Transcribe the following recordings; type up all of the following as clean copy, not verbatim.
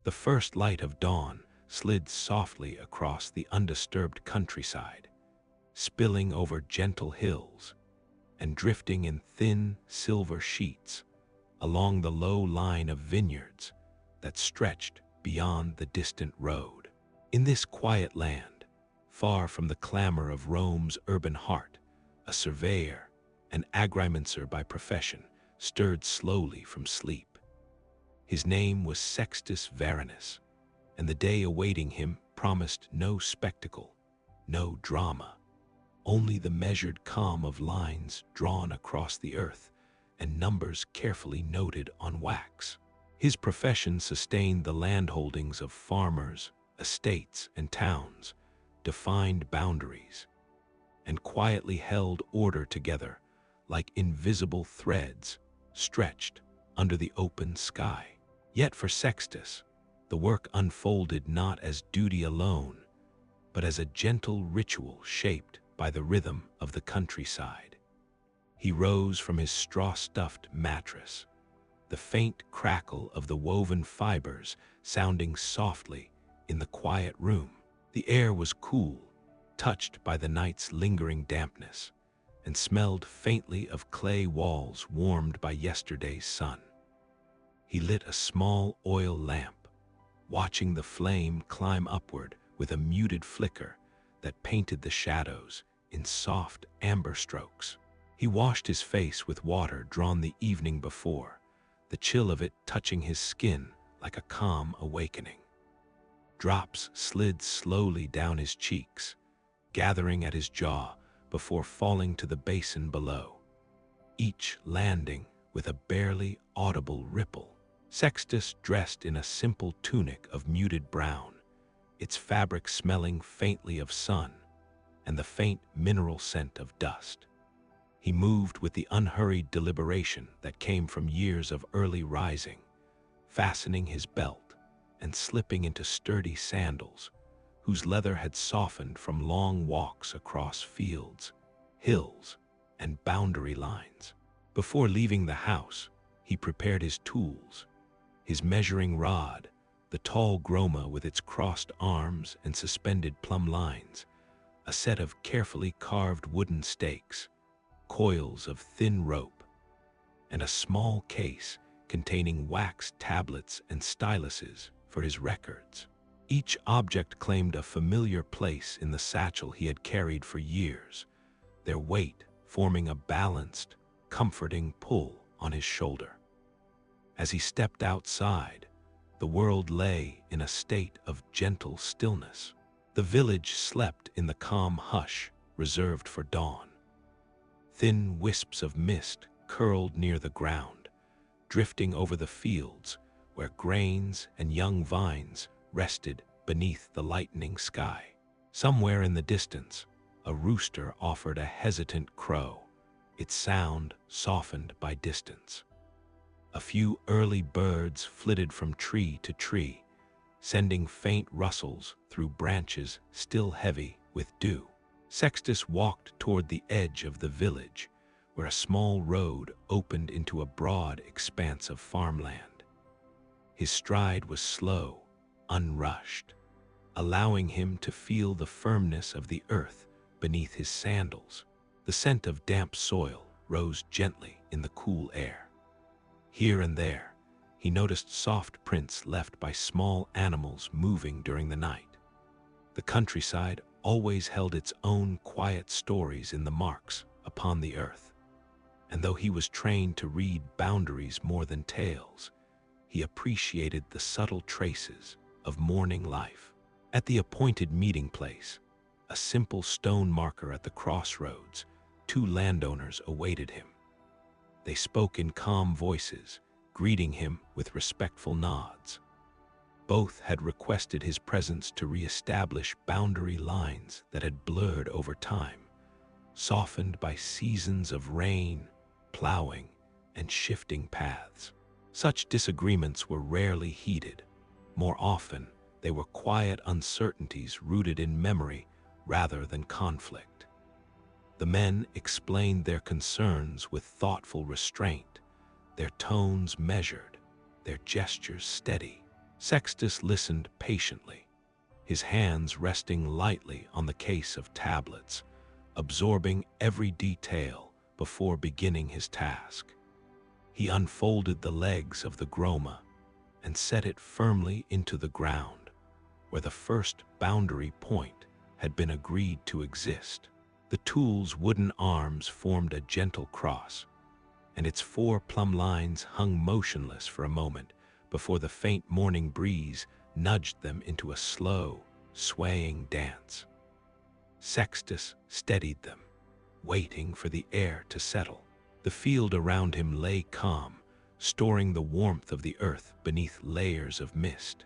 The first light of dawn slid softly across the undisturbed countryside, spilling over gentle hills and drifting in thin silver sheets along the low line of vineyards that stretched beyond the distant road. In this quiet land, far from the clamor of Rome's urban heart, a surveyor, an agrimensor by profession, stirred slowly from sleep. His name was Sextus Varinus, and the day awaiting him promised no spectacle, no drama, only the measured calm of lines drawn across the earth and numbers carefully noted on wax. His profession sustained the landholdings of farmers, estates, and towns, defined boundaries, and quietly held order together like invisible threads stretched under the open sky. Yet for Sextus, the work unfolded not as duty alone, but as a gentle ritual shaped by the rhythm of the countryside. He rose from his straw-stuffed mattress, the faint crackle of the woven fibers sounding softly in the quiet room. The air was cool, touched by the night's lingering dampness, and smelled faintly of clay walls warmed by yesterday's sun. He lit a small oil lamp, watching the flame climb upward with a muted flicker that painted the shadows in soft amber strokes. He washed his face with water drawn the evening before, the chill of it touching his skin like a calm awakening. Drops slid slowly down his cheeks, gathering at his jaw before falling to the basin below, each landing with a barely audible ripple. Sextus, dressed in a simple tunic of muted brown, its fabric smelling faintly of sun and the faint mineral scent of dust. He moved with the unhurried deliberation that came from years of early rising, fastening his belt and slipping into sturdy sandals whose leather had softened from long walks across fields, hills, and boundary lines. Before leaving the house, he prepared his tools, his measuring rod, the tall groma with its crossed arms and suspended plumb lines, a set of carefully carved wooden stakes, coils of thin rope, and a small case containing wax tablets and styluses for his records. Each object claimed a familiar place in the satchel he had carried for years, their weight forming a balanced, comforting pull on his shoulder. As he stepped outside, the world lay in a state of gentle stillness. The village slept in the calm hush reserved for dawn. Thin wisps of mist curled near the ground, drifting over the fields where grains and young vines rested beneath the lightening sky. Somewhere in the distance, a rooster offered a hesitant crow, its sound softened by distance. A few early birds flitted from tree to tree, sending faint rustles through branches still heavy with dew. Sextus walked toward the edge of the village, where a small road opened into a broad expanse of farmland. His stride was slow, unrushed, allowing him to feel the firmness of the earth beneath his sandals. The scent of damp soil rose gently in the cool air. Here and there, he noticed soft prints left by small animals moving during the night. The countryside always held its own quiet stories in the marks upon the earth, and though he was trained to read boundaries more than tales, he appreciated the subtle traces of morning life. At the appointed meeting place, a simple stone marker at the crossroads, two landowners awaited him. They spoke in calm voices, greeting him with respectful nods. Both had requested his presence to re-establish boundary lines that had blurred over time, softened by seasons of rain, plowing, and shifting paths. Such disagreements were rarely heated. More often, they were quiet uncertainties rooted in memory rather than conflict. The men explained their concerns with thoughtful restraint, their tones measured, their gestures steady. Sextus listened patiently, his hands resting lightly on the case of tablets, absorbing every detail before beginning his task. He unfolded the legs of the groma and set it firmly into the ground, where the first boundary point had been agreed to exist. The tool's wooden arms formed a gentle cross, and its 4 plumb lines hung motionless for a moment before the faint morning breeze nudged them into a slow, swaying dance. Sextus steadied them, waiting for the air to settle. The field around him lay calm, storing the warmth of the earth beneath layers of mist.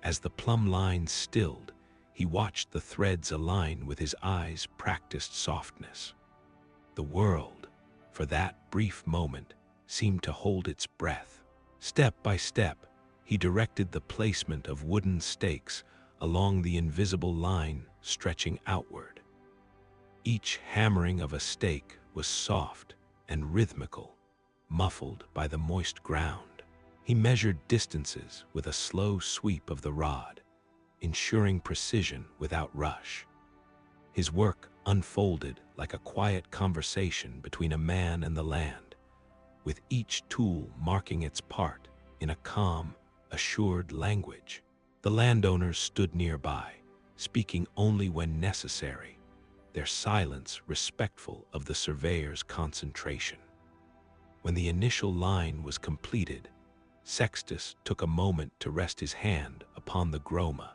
As the plumb lines stilled, he watched the threads align with his eyes' practiced softness. The world, for that brief moment, seemed to hold its breath. Step by step, he directed the placement of wooden stakes along the invisible line stretching outward. Each hammering of a stake was soft and rhythmical, muffled by the moist ground. He measured distances with a slow sweep of the rod, ensuring precision without rush. His work unfolded like a quiet conversation between a man and the land, with each tool marking its part in a calm, assured language. The landowners stood nearby, speaking only when necessary, their silence respectful of the surveyor's concentration. When the initial line was completed, Sextus took a moment to rest his hand upon the groma,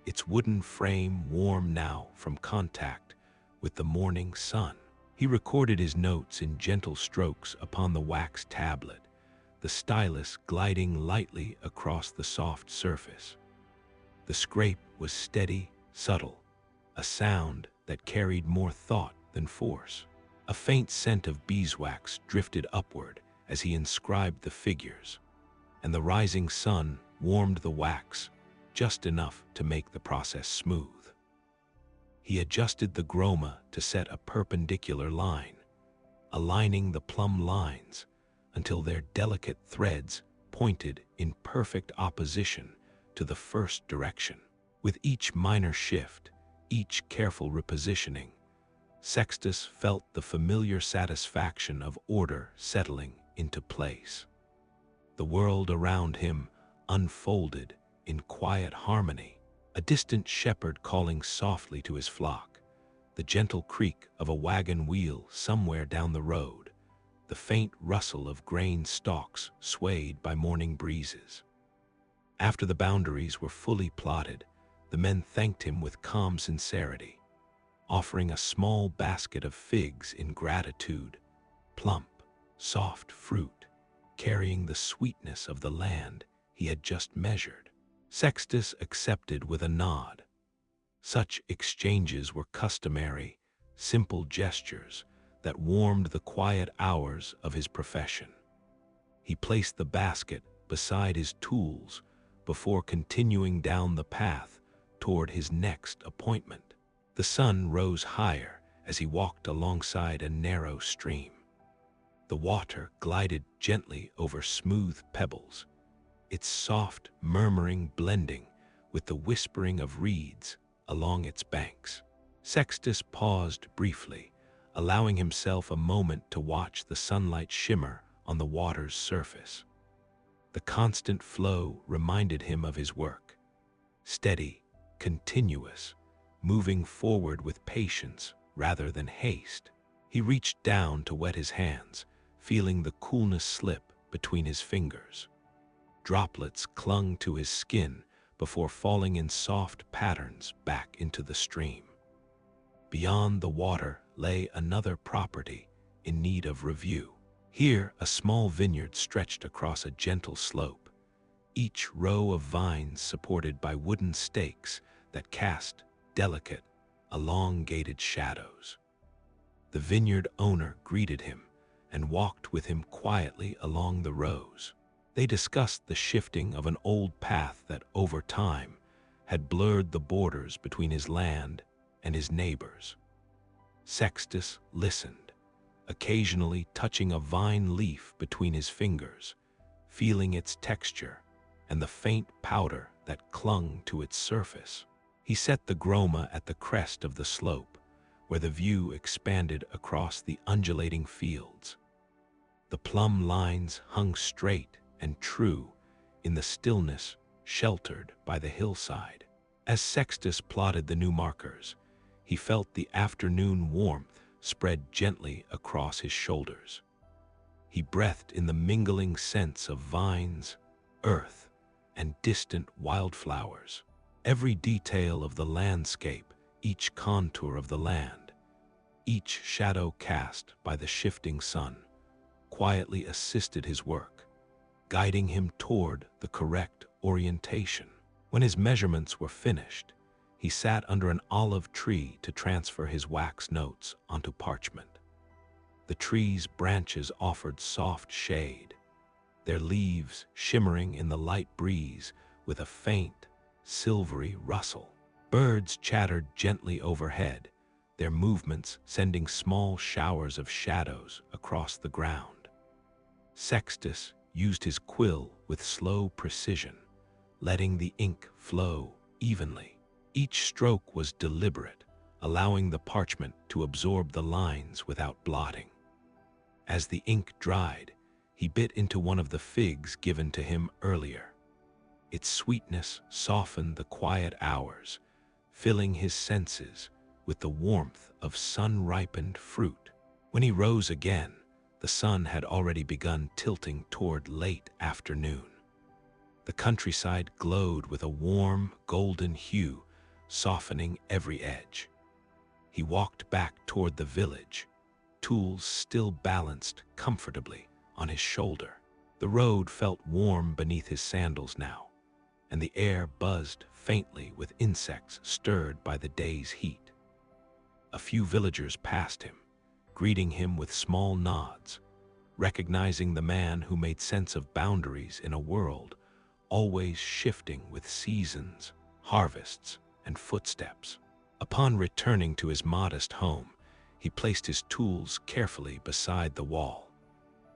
its wooden frame warm now from contact with the morning sun. He recorded his notes in gentle strokes upon the wax tablet, the stylus gliding lightly across the soft surface. The scrape was steady, subtle, a sound that carried more thought than force. A faint scent of beeswax drifted upward as he inscribed the figures, and the rising sun warmed the wax just enough to make the process smooth. He adjusted the groma to set a perpendicular line, aligning the plumb lines until their delicate threads pointed in perfect opposition to the first direction. With each minor shift, each careful repositioning, Sextus felt the familiar satisfaction of order settling into place. The world around him unfolded in quiet harmony, a distant shepherd calling softly to his flock, the gentle creak of a wagon wheel somewhere down the road, the faint rustle of grain stalks swayed by morning breezes. After the boundaries were fully plotted, the men thanked him with calm sincerity, offering a small basket of figs in gratitude, plump, soft fruit, carrying the sweetness of the land he had just measured. Sextus accepted with a nod. Such exchanges were customary, simple gestures that warmed the quiet hours of his profession. He placed the basket beside his tools before continuing down the path toward his next appointment. The sun rose higher as he walked alongside a narrow stream. The water glided gently over smooth pebbles, its soft murmuring blending with the whispering of reeds along its banks. Sextus paused briefly, allowing himself a moment to watch the sunlight shimmer on the water's surface. The constant flow reminded him of his work, steady, continuous, moving forward with patience rather than haste. He reached down to wet his hands, feeling the coolness slip between his fingers. Droplets clung to his skin before falling in soft patterns back into the stream. Beyond the water lay another property in need of review. Here, a small vineyard stretched across a gentle slope, each row of vines supported by wooden stakes that cast delicate, elongated shadows. The vineyard owner greeted him and walked with him quietly along the rows. They discussed the shifting of an old path that, over time, had blurred the borders between his land and his neighbors. Sextus listened, occasionally touching a vine leaf between his fingers, feeling its texture and the faint powder that clung to its surface. He set the groma at the crest of the slope, where the view expanded across the undulating fields. The plumb lines hung straight and true in the stillness, sheltered by the hillside. As Sextus plotted the new markers, he felt the afternoon warmth spread gently across his shoulders. He breathed in the mingling scents of vines, earth, and distant wildflowers. Every detail of the landscape, each contour of the land, each shadow cast by the shifting sun, quietly assisted his work, guiding him toward the correct orientation. When his measurements were finished, he sat under an olive tree to transfer his wax notes onto parchment. The tree's branches offered soft shade, their leaves shimmering in the light breeze with a faint, silvery rustle. Birds chattered gently overhead, their movements sending small showers of shadows across the ground. Sextus used his quill with slow precision, letting the ink flow evenly. Each stroke was deliberate, allowing the parchment to absorb the lines without blotting. As the ink dried, he bit into one of the figs given to him earlier. Its sweetness softened the quiet hours, filling his senses with the warmth of sun-ripened fruit. When he rose again, the sun had already begun tilting toward late afternoon. The countryside glowed with a warm, golden hue, softening every edge. He walked back toward the village, tools still balanced comfortably on his shoulder. The road felt warm beneath his sandals now, and the air buzzed faintly with insects stirred by the day's heat. A few villagers passed him, greeting him with small nods, recognizing the man who made sense of boundaries in a world always shifting with seasons, harvests, and footsteps. Upon returning to his modest home, he placed his tools carefully beside the wall,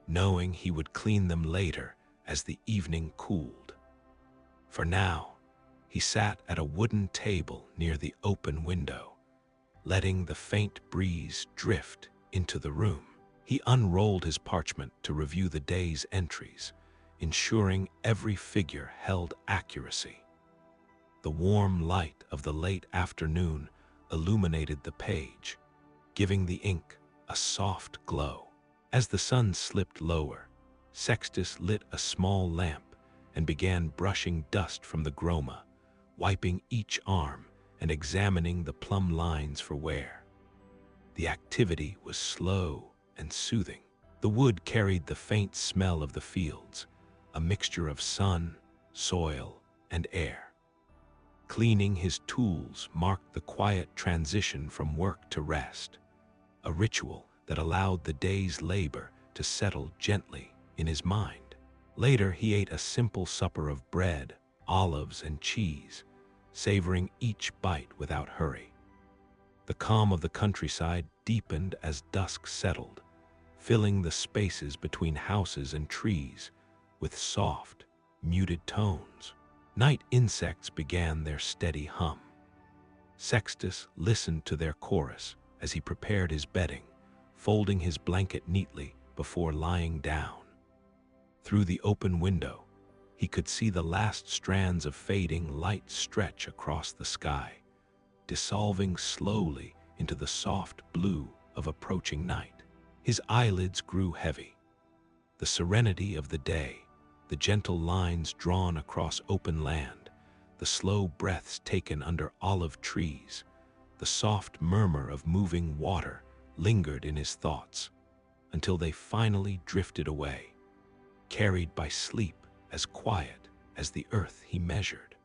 knowing he would clean them later as the evening cooled. For now, he sat at a wooden table near the open window, letting the faint breeze drift into the room. He unrolled his parchment to review the day's entries, ensuring every figure held accuracy. The warm light of the late afternoon illuminated the page, giving the ink a soft glow. As the sun slipped lower, Sextus lit a small lamp and began brushing dust from the groma, wiping each arm and examining the plumb lines for wear. The activity was slow and soothing. The wood carried the faint smell of the fields, a mixture of sun, soil, and air. Cleaning his tools marked the quiet transition from work to rest, a ritual that allowed the day's labor to settle gently in his mind. Later, he ate a simple supper of bread, olives, and cheese, savoring each bite without hurry. The calm of the countryside deepened as dusk settled, filling the spaces between houses and trees with soft, muted tones. Night insects began their steady hum. Sextus listened to their chorus as he prepared his bedding, folding his blanket neatly before lying down. Through the open window, he could see the last strands of fading light stretch across the sky, dissolving slowly into the soft blue of approaching night. His eyelids grew heavy. The serenity of the day, the gentle lines drawn across open land, the slow breaths taken under olive trees, the soft murmur of moving water lingered in his thoughts until they finally drifted away, carried by sleep as quiet as the earth he measured.